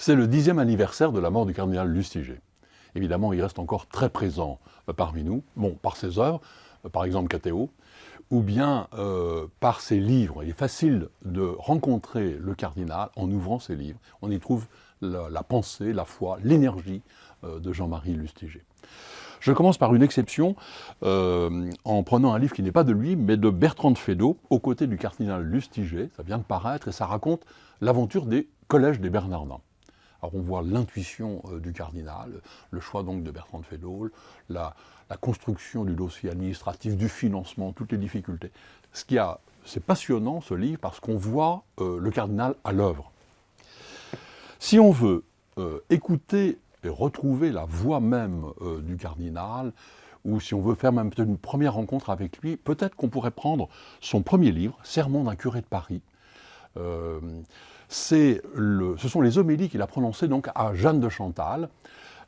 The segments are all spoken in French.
C'est le 10e anniversaire de la mort du cardinal Lustiger. Évidemment, il reste encore très présent parmi nous, bon, par ses œuvres, par exemple Cathéo, ou bien par ses livres. Il est facile de rencontrer le cardinal en ouvrant ses livres. On y trouve la pensée, la foi, l'énergie de Jean-Marie Lustiger. Je commence par une exception, en prenant un livre qui n'est pas de lui, mais de Bertrand de Feydeau, aux côtés du cardinal Lustiger. Ça vient de paraître et ça raconte l'aventure des collèges des Bernardins. Alors on voit l'intuition du cardinal, le choix donc de Bertrand de Feydeau, la construction du dossier administratif, du financement, toutes les difficultés. C'est passionnant ce livre parce qu'on voit le cardinal à l'œuvre. Si on veut écouter et retrouver la voix même du cardinal, ou si on veut faire même peut-être une première rencontre avec lui, peut-être qu'on pourrait prendre son premier livre, Sermon d'un curé de Paris. Ce sont les homélies qu'il a prononcées donc à Jeanne de Chantal,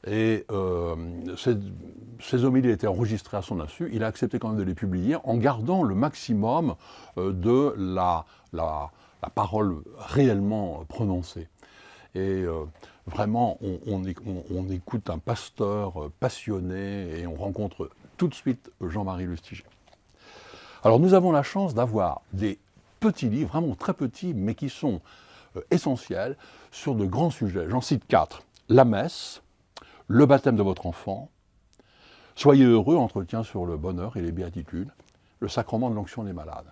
et ces homélies étaient enregistrées à son insu. Il a accepté quand même de les publier en gardant le maximum de la parole réellement prononcée. Et vraiment, on écoute un pasteur passionné et on rencontre tout de suite Jean-Marie Lustiger. Alors nous avons la chance d'avoir des petits livres, vraiment très petits, mais qui sont essentiels sur de grands sujets. J'en cite 4. La messe, le baptême de votre enfant, Soyez heureux, entretien sur le bonheur et les béatitudes, le sacrement de l'onction des malades.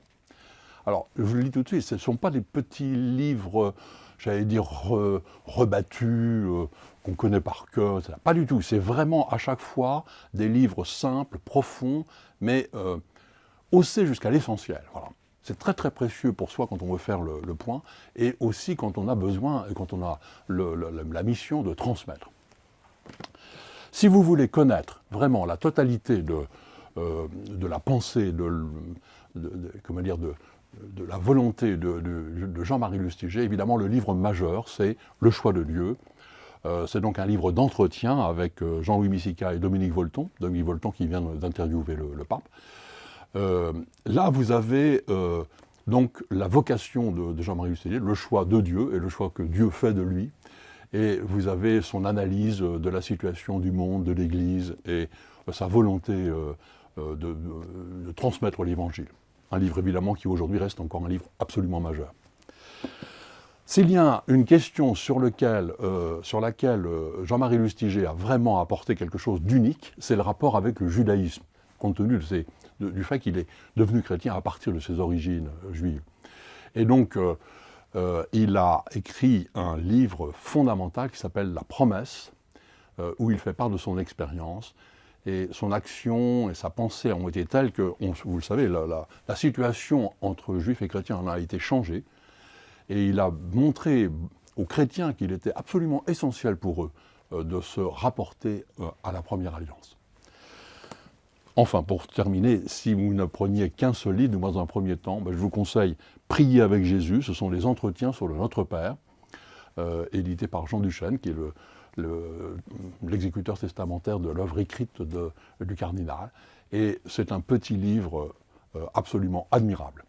Alors, je vous le dis tout de suite, ce ne sont pas des petits livres, j'allais dire, rebattus, qu'on connaît par cœur, etc. Pas du tout. C'est vraiment à chaque fois des livres simples, profonds, mais haussés jusqu'à l'essentiel. Voilà. C'est très très précieux pour soi quand on veut faire le point, et aussi quand on a besoin, et quand on a la mission de transmettre. Si vous voulez connaître vraiment la totalité de la pensée, de la volonté de Jean-Marie Lustiger, évidemment le livre majeur, c'est Le choix de Dieu. C'est donc un livre d'entretien avec Jean-Louis Missica et Dominique Volton qui vient d'interviewer le pape. Là, vous avez donc la vocation de Jean-Marie Lustiger, le choix de Dieu et le choix que Dieu fait de lui. Et vous avez son analyse de la situation du monde, de l'Église et sa volonté de transmettre l'Évangile. Un livre évidemment qui aujourd'hui reste encore un livre absolument majeur. S'il y a une question sur laquelle Jean-Marie Lustiger a vraiment apporté quelque chose d'unique, c'est le rapport avec le judaïsme, compte tenu du fait qu'il est devenu chrétien à partir de ses origines juives. Et donc, il a écrit un livre fondamental qui s'appelle La Promesse, où il fait part de son expérience. Et son action et sa pensée ont été telles que, vous le savez, la situation entre juifs et chrétiens en a été changée. Et il a montré aux chrétiens qu'il était absolument essentiel pour eux de se rapporter à la première alliance. Enfin, pour terminer, si vous ne preniez qu'un seul livre, dans un premier temps, je vous conseille Prier avec Jésus. Ce sont les entretiens sur le Notre Père, édité par Jean Duchesne, qui est l'exécuteur testamentaire de l'œuvre écrite du cardinal. Et c'est un petit livre absolument admirable.